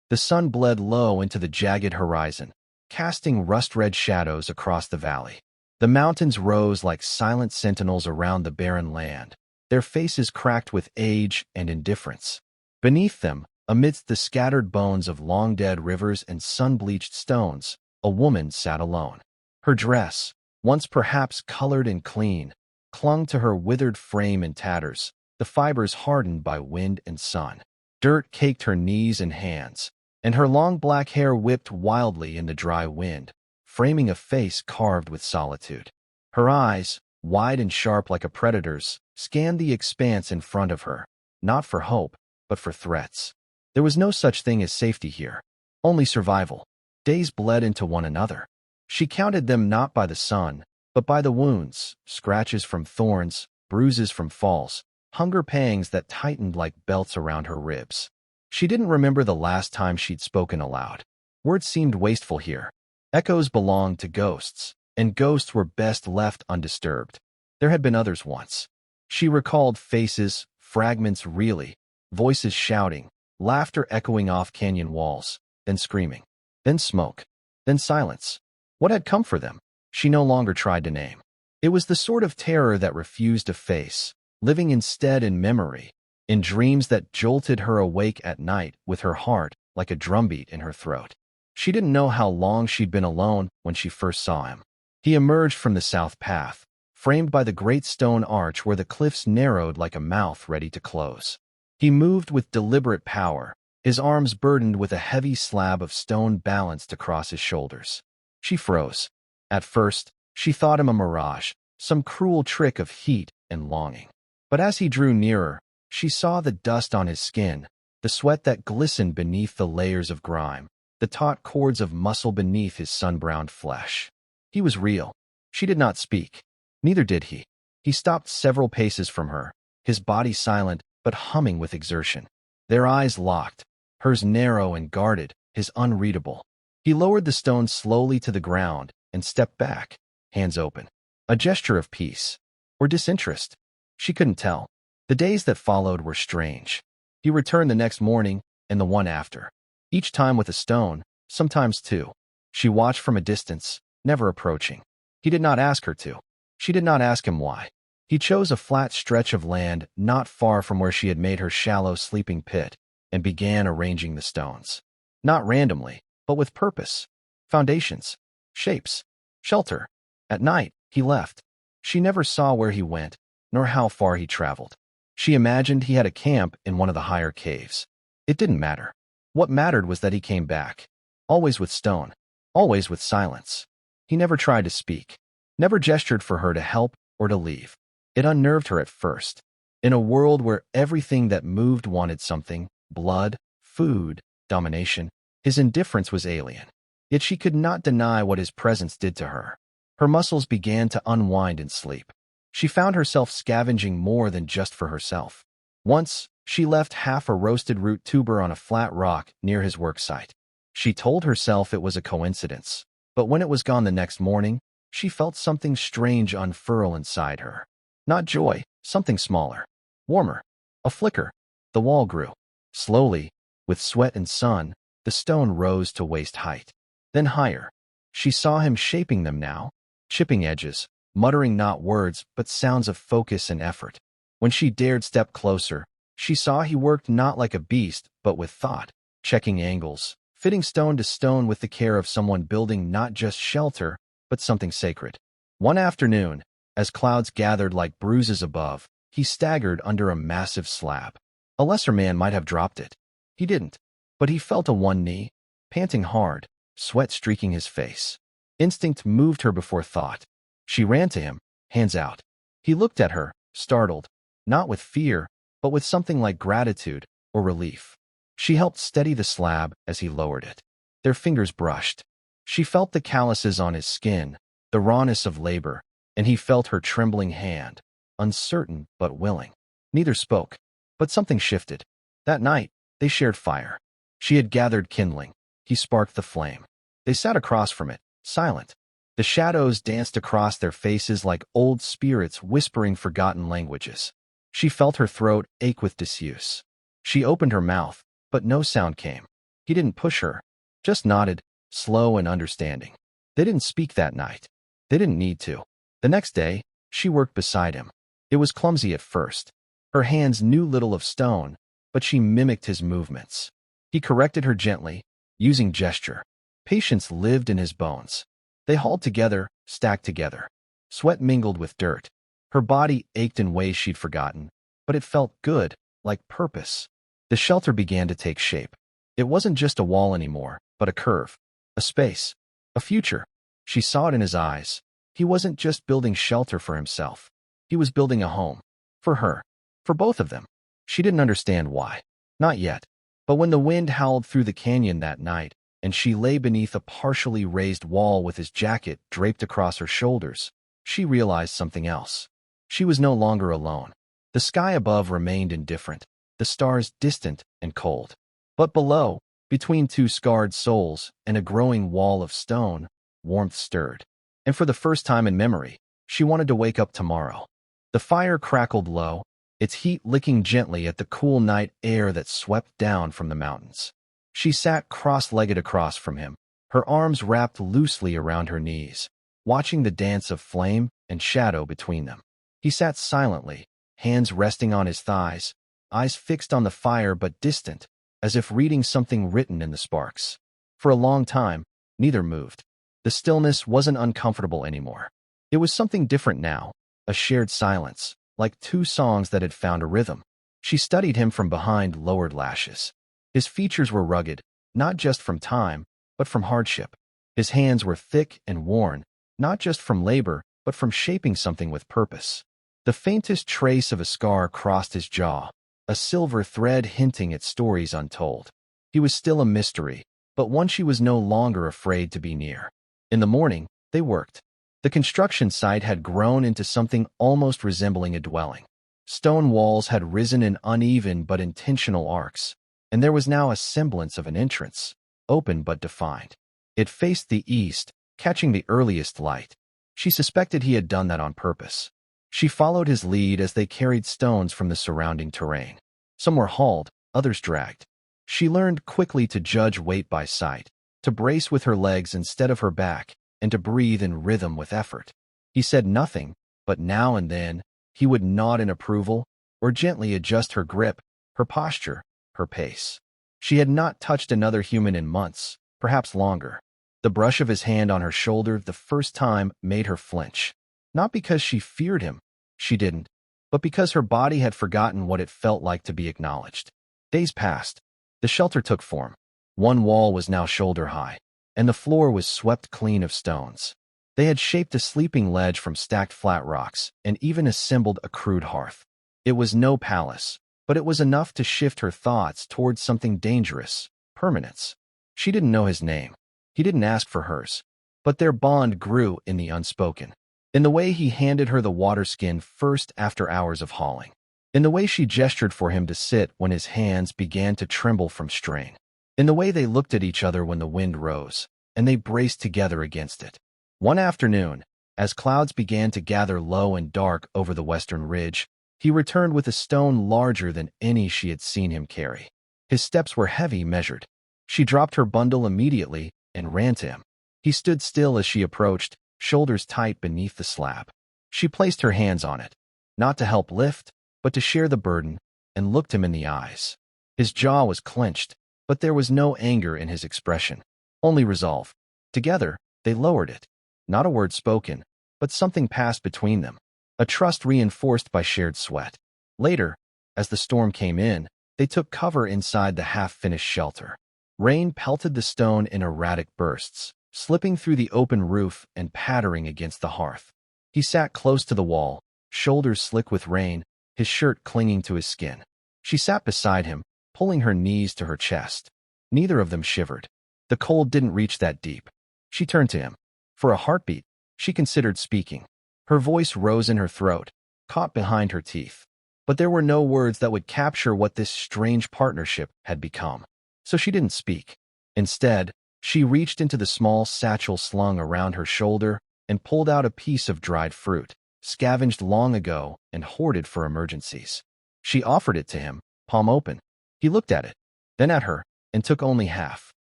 The sun bled low into the jagged horizon, casting rust-red shadows across the valley. The mountains rose like silent sentinels around the barren land, their faces cracked with age and indifference. Beneath them, amidst the scattered bones of long-dead rivers and sun-bleached stones, a woman sat alone. Her dress, once perhaps colored and clean, clung to her withered frame in tatters, the fibers hardened by wind and sun. Dirt caked her knees and hands, and her long black hair whipped wildly in the dry wind, framing a face carved with solitude. Her eyes, wide and sharp like a predator's, scanned the expanse in front of her, not for hope, but for threats. There was no such thing as safety here, only survival. Days bled into one another. She counted them not by the sun, but by the wounds, scratches from thorns, bruises from falls, hunger pangs that tightened like belts around her ribs. She didn't remember the last time she'd spoken aloud. Words seemed wasteful here. Echoes belonged to ghosts, and ghosts were best left undisturbed. There had been others once. She recalled faces, fragments really, voices shouting, laughter echoing off canyon walls, then screaming, then smoke, then silence. What had come for them? She no longer tried to name. It was the sort of terror that refused to face, living instead in memory, in dreams that jolted her awake at night with her heart like a drumbeat in her throat. She didn't know how long she'd been alone when she first saw him. He emerged from the south path, framed by the great stone arch where the cliffs narrowed like a mouth ready to close. He moved with deliberate power, his arms burdened with a heavy slab of stone balanced across his shoulders. She froze. At first, she thought him a mirage, some cruel trick of heat and longing. But as he drew nearer, she saw the dust on his skin, the sweat that glistened beneath the layers of grime, the taut cords of muscle beneath his sun-browned flesh. He was real. She did not speak. Neither did he. He stopped several paces from her, his body silent but humming with exertion. Their eyes locked, hers narrow and guarded, his unreadable. He lowered the stone slowly to the ground and stepped back, hands open. A gesture of peace. Or disinterest. She couldn't tell. The days that followed were strange. He returned the next morning and the one after. Each time with a stone, sometimes two. She watched from a distance, never approaching. He did not ask her to. She did not ask him why. He chose a flat stretch of land not far from where she had made her shallow sleeping pit and began arranging the stones. Not randomly, but with purpose. Foundations, shapes, shelter. At night, he left. She never saw where he went, nor how far he traveled. She imagined he had a camp in one of the higher caves. It didn't matter. What mattered was that he came back. Always with stone. Always with silence. He never tried to speak. Never gestured for her to help or to leave. It unnerved her at first. In a world where everything that moved wanted something, blood, food, domination, his indifference was alien. Yet she could not deny what his presence did to her. Her muscles began to unwind in sleep. She found herself scavenging more than just for herself. Once, she left half a roasted root tuber on a flat rock near his work site. She told herself it was a coincidence, but when it was gone the next morning, she felt something strange unfurl inside her. Not joy, something smaller, warmer, a flicker. The wall grew. Slowly, with sweat and sun, the stone rose to waist height. Then higher. She saw him shaping them now, chipping edges, muttering not words but sounds of focus and effort. When she dared step closer, she saw he worked not like a beast but with thought, checking angles, fitting stone to stone with the care of someone building not just shelter, but something sacred. One afternoon, as clouds gathered like bruises above, he staggered under a massive slab. A lesser man might have dropped it. He didn't, but he fell to one knee, panting hard, sweat streaking his face. Instinct moved her before thought. She ran to him, hands out. He looked at her, startled, not with fear, but with something like gratitude or relief. She helped steady the slab as he lowered it. Their fingers brushed. She felt the calluses on his skin, the rawness of labor, and he felt her trembling hand, uncertain but willing. Neither spoke, but something shifted. That night, they shared fire. She had gathered kindling. He sparked the flame. They sat across from it, silent. The shadows danced across their faces like old spirits whispering forgotten languages. She felt her throat ache with disuse. She opened her mouth, but no sound came. He didn't push her, just nodded, slow and understanding. They didn't speak that night. They didn't need to. The next day, she worked beside him. It was clumsy at first. Her hands knew little of stone, but she mimicked his movements. He corrected her gently, using gesture. Patience lived in his bones. They hauled together, stacked together. Sweat mingled with dirt. Her body ached in ways she'd forgotten, but it felt good, like purpose. The shelter began to take shape. It wasn't just a wall anymore, but a curve, a space, a future. She saw it in his eyes. He wasn't just building shelter for himself. He was building a home. For her. For both of them. She didn't understand why. Not yet. But when the wind howled through the canyon that night, and she lay beneath a partially raised wall with his jacket draped across her shoulders, she realized something else. She was no longer alone. The sky above remained indifferent, the stars distant and cold. But below, between two scarred souls and a growing wall of stone, warmth stirred. And for the first time in memory, she wanted to wake up tomorrow. The fire crackled low, its heat licking gently at the cool night air that swept down from the mountains. She sat cross-legged across from him, her arms wrapped loosely around her knees, watching the dance of flame and shadow between them. He sat silently, hands resting on his thighs, eyes fixed on the fire but distant, as if reading something written in the sparks. For a long time, neither moved. The stillness wasn't uncomfortable anymore. It was something different now, a shared silence, like two songs that had found a rhythm. She studied him from behind lowered lashes. His features were rugged, not just from time, but from hardship. His hands were thick and worn, not just from labor, but from shaping something with purpose. The faintest trace of a scar crossed his jaw, a silver thread hinting at stories untold. He was still a mystery, but one she was no longer afraid to be near. In the morning, they worked. The construction site had grown into something almost resembling a dwelling. Stone walls had risen in uneven but intentional arcs, and there was now a semblance of an entrance, open but defined. It faced the east, catching the earliest light. She suspected he had done that on purpose. She followed his lead as they carried stones from the surrounding terrain. Some were hauled, others dragged. She learned quickly to judge weight by sight, to brace with her legs instead of her back, and to breathe in rhythm with effort. He said nothing, but now and then, he would nod in approval, or gently adjust her grip, her posture, her pace. She had not touched another human in months, perhaps longer. The brush of his hand on her shoulder the first time made her flinch. Not because she feared him, she didn't, but because her body had forgotten what it felt like to be acknowledged. Days passed. The shelter took form. One wall was now shoulder-high, and the floor was swept clean of stones. They had shaped a sleeping ledge from stacked flat rocks and even assembled a crude hearth. It was no palace, but it was enough to shift her thoughts towards something dangerous, permanence. She didn't know his name. He didn't ask for hers. But their bond grew in the unspoken. In the way he handed her the water skin first after hours of hauling. In the way she gestured for him to sit when his hands began to tremble from strain. In the way they looked at each other when the wind rose, and they braced together against it. One afternoon, as clouds began to gather low and dark over the western ridge, he returned with a stone larger than any she had seen him carry. His steps were heavy, measured. She dropped her bundle immediately and ran to him. He stood still as she approached, shoulders tight beneath the slab. She placed her hands on it, not to help lift, but to share the burden, and looked him in the eyes. His jaw was clenched, but there was no anger in his expression, only resolve. Together, they lowered it. Not a word spoken, but something passed between them, a trust reinforced by shared sweat. Later, as the storm came in, they took cover inside the half-finished shelter. Rain pelted the stone in erratic bursts, slipping through the open roof and pattering against the hearth. He sat close to the wall, shoulders slick with rain, his shirt clinging to his skin. She sat beside him, pulling her knees to her chest. Neither of them shivered. The cold didn't reach that deep. She turned to him. For a heartbeat, she considered speaking. Her voice rose in her throat, caught behind her teeth. But there were no words that would capture what this strange partnership had become. So she didn't speak. Instead, she reached into the small satchel slung around her shoulder and pulled out a piece of dried fruit, scavenged long ago and hoarded for emergencies. She offered it to him, palm open. He looked at it, then at her, and took only half.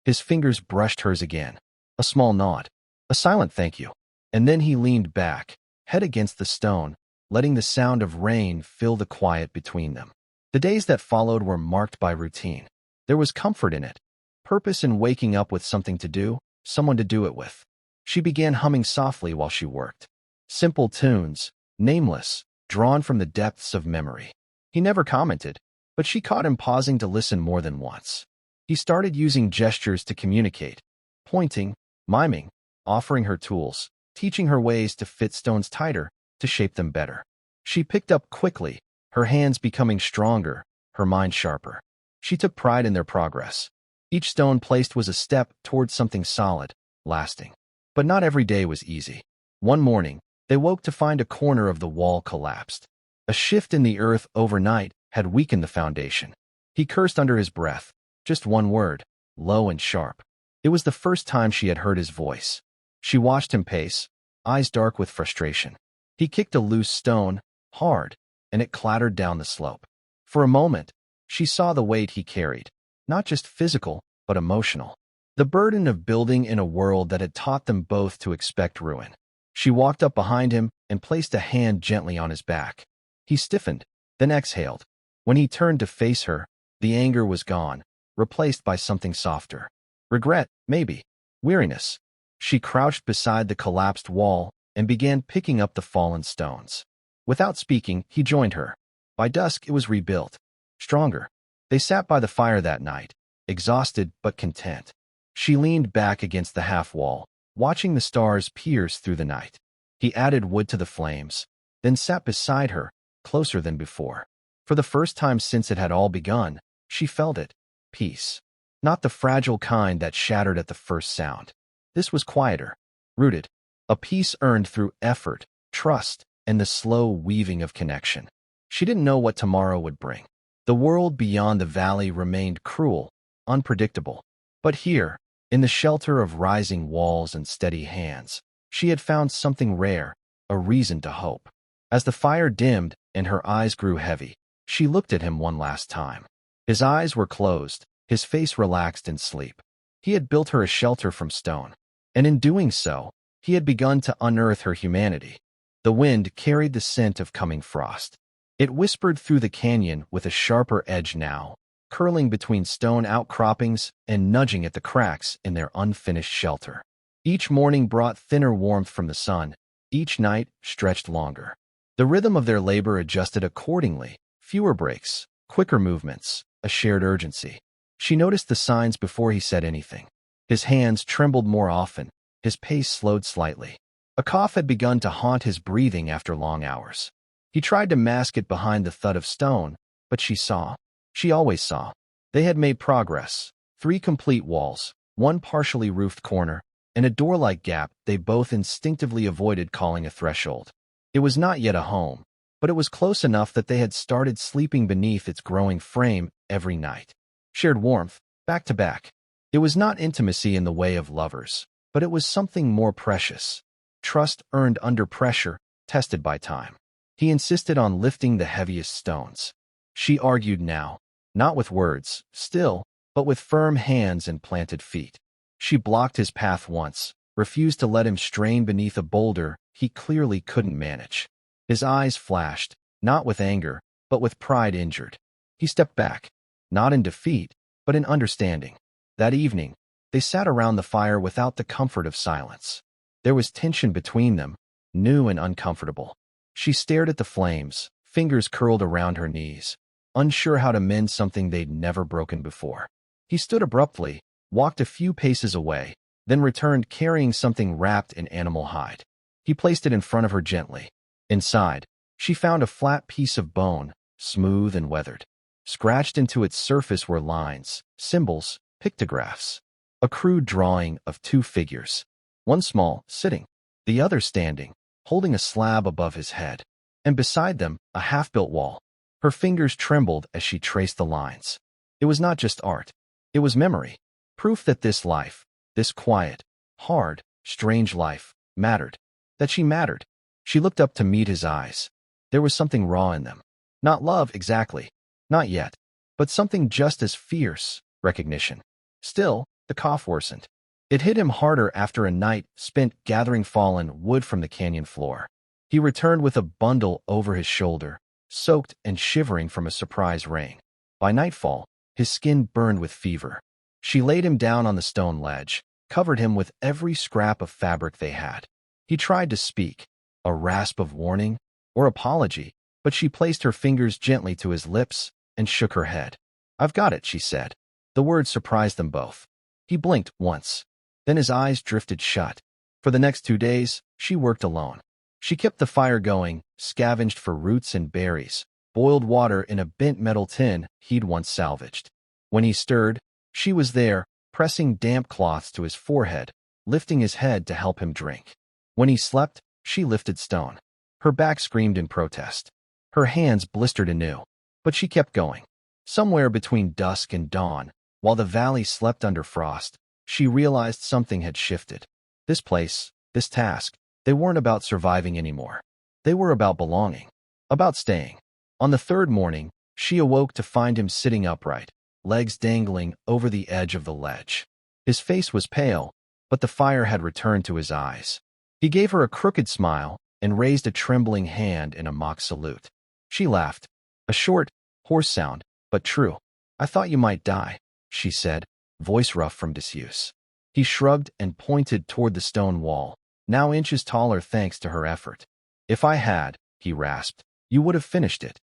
His fingers brushed hers again. A small nod. A silent thank you. And then he leaned back, head against the stone, letting the sound of rain fill the quiet between them. The days that followed were marked by routine. There was comfort in it, purpose in waking up with something to do, someone to do it with. She began humming softly while she worked. Simple tunes, nameless, drawn from the depths of memory. He never commented, but she caught him pausing to listen more than once. He started using gestures to communicate, pointing, miming, offering her tools, teaching her ways to fit stones tighter, to shape them better. She picked up quickly, her hands becoming stronger, her mind sharper. She took pride in their progress. Each stone placed was a step towards something solid, lasting. But not every day was easy. One morning, they woke to find a corner of the wall collapsed. A shift in the earth overnight had weakened the foundation. He cursed under his breath, just one word, low and sharp. It was the first time she had heard his voice. She watched him pace, eyes dark with frustration. He kicked a loose stone, hard, and it clattered down the slope. For a moment, she saw the weight he carried, not just physical, but emotional. The burden of building in a world that had taught them both to expect ruin. She walked up behind him and placed a hand gently on his back. He stiffened, then exhaled. When he turned to face her, the anger was gone, replaced by something softer. Regret, maybe. Weariness. She crouched beside the collapsed wall and began picking up the fallen stones. Without speaking, he joined her. By dusk, it was rebuilt. Stronger. They sat by the fire that night, exhausted but content. She leaned back against the half-wall, watching the stars pierce through the night. He added wood to the flames, then sat beside her, closer than before. For the first time since it had all begun, she felt it. Peace. Not the fragile kind that shattered at the first sound. This was quieter, rooted. A peace earned through effort, trust, and the slow weaving of connection. She didn't know what tomorrow would bring. The world beyond the valley remained cruel, unpredictable. But here, in the shelter of rising walls and steady hands, she had found something rare, a reason to hope. As the fire dimmed and her eyes grew heavy, she looked at him one last time. His eyes were closed, his face relaxed in sleep. He had built her a shelter from stone, and in doing so, he had begun to unearth her humanity. The wind carried the scent of coming frost. It whispered through the canyon with a sharper edge now, curling between stone outcroppings and nudging at the cracks in their unfinished shelter. Each morning brought thinner warmth from the sun, each night stretched longer. The rhythm of their labor adjusted accordingly, fewer breaks, quicker movements, a shared urgency. She noticed the signs before he said anything. His hands trembled more often, his pace slowed slightly. A cough had begun to haunt his breathing after long hours. He tried to mask it behind the thud of stone, but she saw. She always saw. They had made progress. 3 complete walls, 1 partially roofed corner, and a door-like gap they both instinctively avoided calling a threshold. It was not yet a home, but it was close enough that they had started sleeping beneath its growing frame every night. Shared warmth, back to back. It was not intimacy in the way of lovers, but it was something more precious. Trust earned under pressure, tested by time. He insisted on lifting the heaviest stones. She argued now, not with words, still, but with firm hands and planted feet. She blocked his path once, refused to let him strain beneath a boulder he clearly couldn't manage. His eyes flashed, not with anger, but with pride injured. He stepped back, not in defeat, but in understanding. That evening, they sat around the fire without the comfort of silence. There was tension between them, new and uncomfortable. She stared at the flames, fingers curled around her knees, unsure how to mend something they'd never broken before. He stood abruptly, walked a few paces away, then returned carrying something wrapped in animal hide. He placed it in front of her gently. Inside, she found a flat piece of bone, smooth and weathered. Scratched into its surface were lines, symbols, pictographs. A crude drawing of 2 figures. One small, sitting, the other standing, holding a slab above his head. And beside them, a half-built wall. Her fingers trembled as she traced the lines. It was not just art. It was memory. Proof that this life, this quiet, hard, strange life, mattered. That she mattered. She looked up to meet his eyes. There was something raw in them. Not love, exactly. Not yet. But something just as fierce, recognition. Still, the cough worsened. It hit him harder after a night spent gathering fallen wood from the canyon floor. He returned with a bundle over his shoulder, soaked and shivering from a surprise rain. By nightfall, his skin burned with fever. She laid him down on the stone ledge, covered him with every scrap of fabric they had. He tried to speak, a rasp of warning or apology, but she placed her fingers gently to his lips and shook her head. "I've got it," she said. The words surprised them both. He blinked once. Then his eyes drifted shut. For the next 2 days, she worked alone. She kept the fire going, scavenged for roots and berries, boiled water in a bent metal tin he'd once salvaged. When he stirred, she was there, pressing damp cloths to his forehead, lifting his head to help him drink. When he slept, she lifted stone. Her back screamed in protest. Her hands blistered anew. But she kept going. Somewhere between dusk and dawn, while the valley slept under frost, she realized something had shifted. This place, this task, they weren't about surviving anymore. They were about belonging, about staying. On the third morning, she awoke to find him sitting upright, legs dangling over the edge of the ledge. His face was pale, but the fire had returned to his eyes. He gave her a crooked smile and raised a trembling hand in a mock salute. She laughed, a short, hoarse sound, but true. "I thought you might die," she said, voice rough from disuse. He shrugged and pointed toward the stone wall, now inches taller thanks to her effort. "If I had," he rasped, "you would have finished it."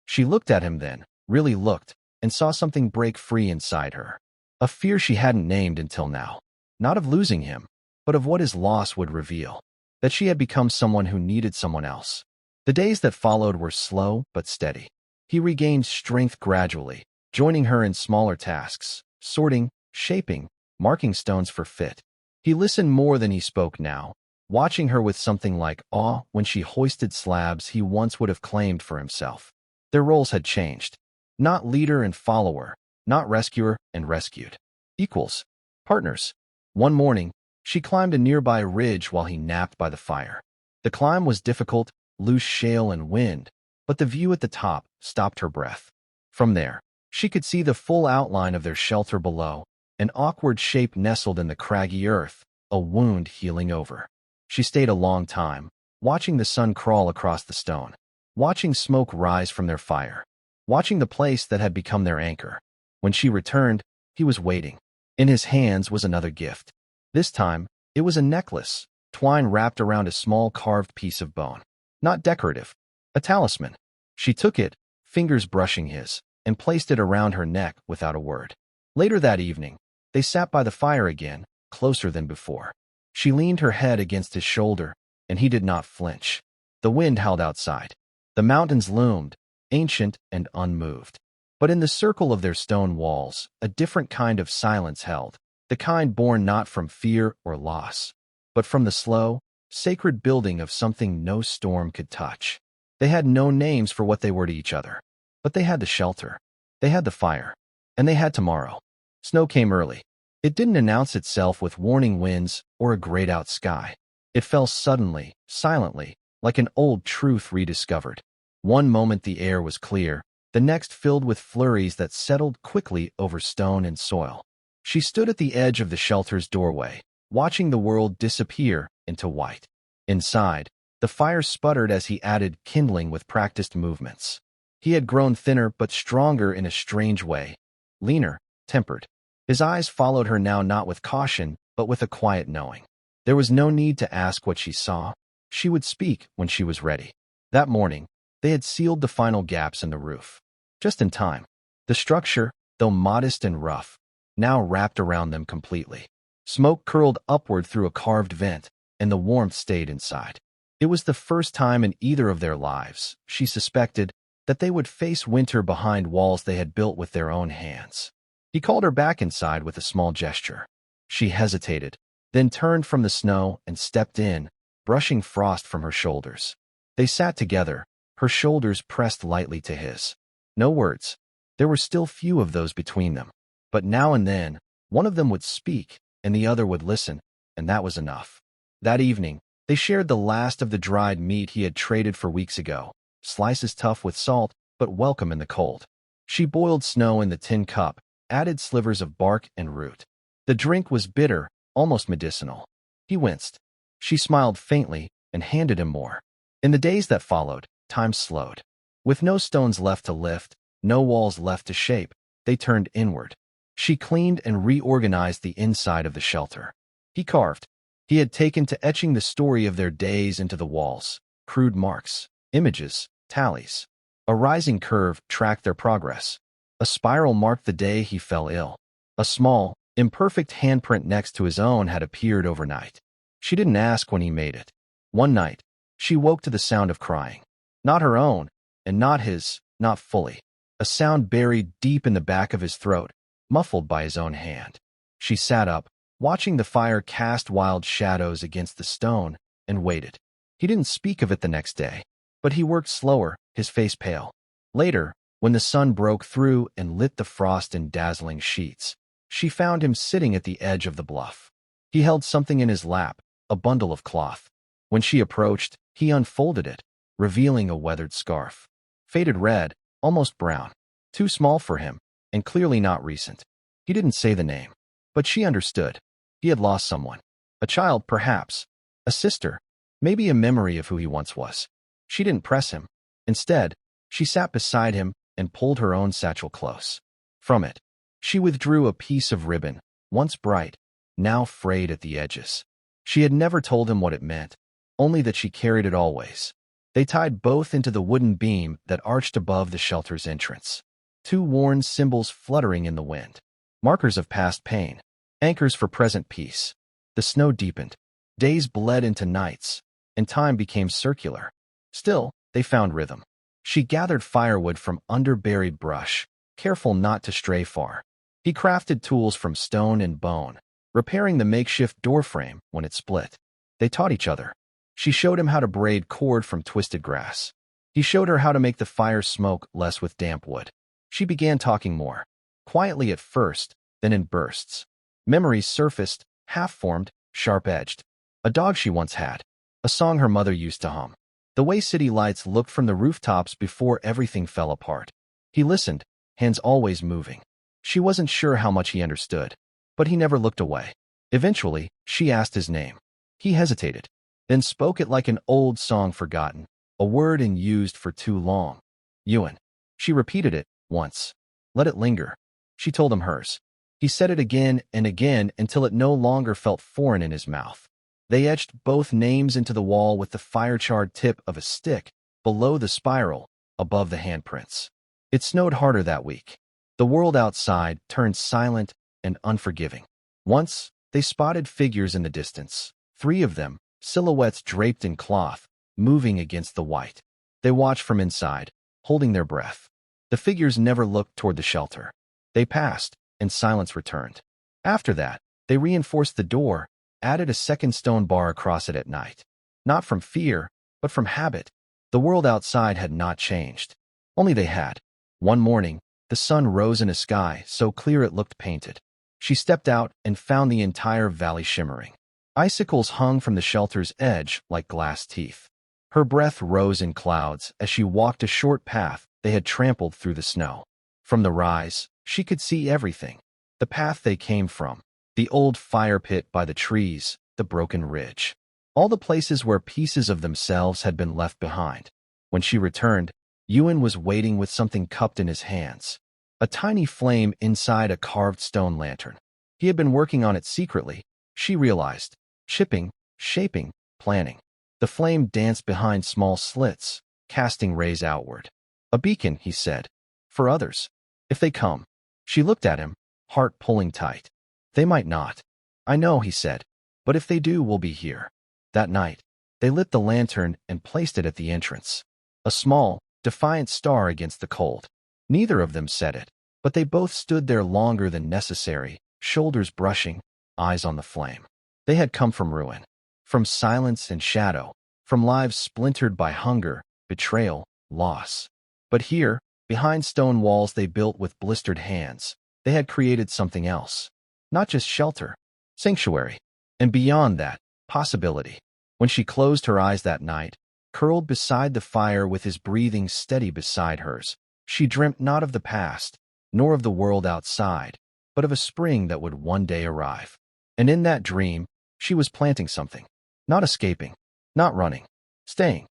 She looked at him then, really looked, and saw something break free inside her. A fear she hadn't named until now. Not of losing him, but of what his loss would reveal. That she had become someone who needed someone else. The days that followed were slow but steady. He regained strength gradually, joining her in smaller tasks, sorting, shaping, marking stones for fit. He listened more than he spoke now, watching her with something like awe when she hoisted slabs he once would have claimed for himself. Their roles had changed. Not leader and follower, not rescuer and rescued. Equals. Partners. One morning, she climbed a nearby ridge while he napped by the fire. The climb was difficult, loose shale and wind, but the view at the top stopped her breath. From there, she could see the full outline of their shelter below, an awkward shape nestled in the craggy earth, a wound healing over. She stayed a long time, watching the sun crawl across the stone, watching smoke rise from their fire, watching the place that had become their anchor. When she returned, he was waiting. In his hands was another gift. This time, it was a necklace, twine wrapped around a small carved piece of bone. Not decorative, a talisman. She took it, fingers brushing his, and placed it around her neck without a word. Later that evening, they sat by the fire again, closer than before. She leaned her head against his shoulder, and he did not flinch. The wind howled outside. The mountains loomed, ancient and unmoved. But in the circle of their stone walls, a different kind of silence held, the kind born not from fear or loss, but from the slow, sacred building of something no storm could touch. They had no names for what they were to each other, but they had the shelter, they had the fire, and they had tomorrow. Snow came early. It didn't announce itself with warning winds or a grayed-out sky. It fell suddenly, silently, like an old truth rediscovered. One moment the air was clear, the next filled with flurries that settled quickly over stone and soil. She stood at the edge of the shelter's doorway, watching the world disappear into white. Inside, the fire sputtered as he added kindling with practiced movements. He had grown thinner but stronger in a strange way, leaner, tempered. His eyes followed her now not with caution, but with a quiet knowing. There was no need to ask what she saw. She would speak when she was ready. That morning, they had sealed the final gaps in the roof. Just in time. The structure, though modest and rough, now wrapped around them completely. Smoke curled upward through a carved vent, and the warmth stayed inside. It was the first time in either of their lives, she suspected, that they would face winter behind walls they had built with their own hands. He called her back inside with a small gesture. She hesitated, then turned from the snow and stepped in, brushing frost from her shoulders. They sat together, her shoulders pressed lightly to his. No words. There were still few of those between them. But now and then, one of them would speak, and the other would listen, and that was enough. That evening, they shared the last of the dried meat he had traded for weeks ago, slices tough with salt, but welcome in the cold. She boiled snow in the tin cup, added slivers of bark and root. The drink was bitter, almost medicinal. He winced. She smiled faintly and handed him more. In the days that followed, time slowed. With no stones left to lift, no walls left to shape, they turned inward. She cleaned and reorganized the inside of the shelter. He carved. He had taken to etching the story of their days into the walls. Crude marks, images, tallies. A rising curve tracked their progress. A spiral marked the day he fell ill. A small, imperfect handprint next to his own had appeared overnight. She didn't ask when he made it. One night, she woke to the sound of crying. Not her own, and not his, not fully. A sound buried deep in the back of his throat, muffled by his own hand. She sat up, watching the fire cast wild shadows against the stone, and waited. He didn't speak of it the next day, but he worked slower, his face pale. Later, when the sun broke through and lit the frost in dazzling sheets, she found him sitting at the edge of the bluff. He held something in his lap, a bundle of cloth. When she approached, he unfolded it, revealing a weathered scarf. Faded red, almost brown. Too small for him, and clearly not recent. He didn't say the name, but she understood. He had lost someone. A child, perhaps. A sister. Maybe a memory of who he once was. She didn't press him. Instead, she sat beside him and pulled her own satchel close. From it, she withdrew a piece of ribbon, once bright, now frayed at the edges. She had never told him what it meant, only that she carried it always. They tied both into the wooden beam that arched above the shelter's entrance. Two worn symbols fluttering in the wind. Markers of past pain. Anchors for present peace. The snow deepened. Days bled into nights, and time became circular. Still, they found rhythm. She gathered firewood from under buried brush, careful not to stray far. He crafted tools from stone and bone, repairing the makeshift doorframe when it split. They taught each other. She showed him how to braid cord from twisted grass. He showed her how to make the fire smoke less with damp wood. She began talking more, quietly at first, then in bursts. Memories surfaced, half-formed, sharp-edged. A dog she once had. A song her mother used to hum. The way city lights looked from the rooftops before everything fell apart. He listened, hands always moving. She wasn't sure how much he understood, but he never looked away. Eventually, she asked his name. He hesitated, then spoke it like an old song forgotten, a word used for too long. Ewan. She repeated it, once. Let it linger. She told him hers. He said it again and again until it no longer felt foreign in his mouth. They etched both names into the wall with the fire-charred tip of a stick, below the spiral, above the handprints. It snowed harder that week. The world outside turned silent and unforgiving. Once, they spotted figures in the distance. 3 of them, silhouettes draped in cloth, moving against the white. They watched from inside, holding their breath. The figures never looked toward the shelter. They passed, and silence returned. After that, they reinforced the door, added a second stone bar across it at night. Not from fear, but from habit. The world outside had not changed. Only they had. One morning, the sun rose in a sky so clear it looked painted. She stepped out and found the entire valley shimmering. Icicles hung from the shelter's edge like glass teeth. Her breath rose in clouds as she walked a short path they had trampled through the snow. From the rise, she could see everything. The path they came from, the old fire pit by the trees, the broken ridge. All the places where pieces of themselves had been left behind. When she returned, Ewan was waiting with something cupped in his hands. A tiny flame inside a carved stone lantern. He had been working on it secretly, she realized. Chipping, shaping, planning. The flame danced behind small slits, casting rays outward. A beacon, he said. For others. If they come. She looked at him, heart pulling tight. They might not. I know, he said. But if they do, we'll be here. That night, they lit the lantern and placed it at the entrance. A small, defiant star against the cold. Neither of them said it, but they both stood there longer than necessary, shoulders brushing, eyes on the flame. They had come from ruin, from silence and shadow, from lives splintered by hunger, betrayal, loss. But here, behind stone walls they built with blistered hands, they had created something else. Not just shelter, sanctuary, and beyond that, possibility. When she closed her eyes that night, curled beside the fire with his breathing steady beside hers, she dreamt not of the past, nor of the world outside, but of a spring that would one day arrive. And in that dream, she was planting something. Not escaping, not running, staying.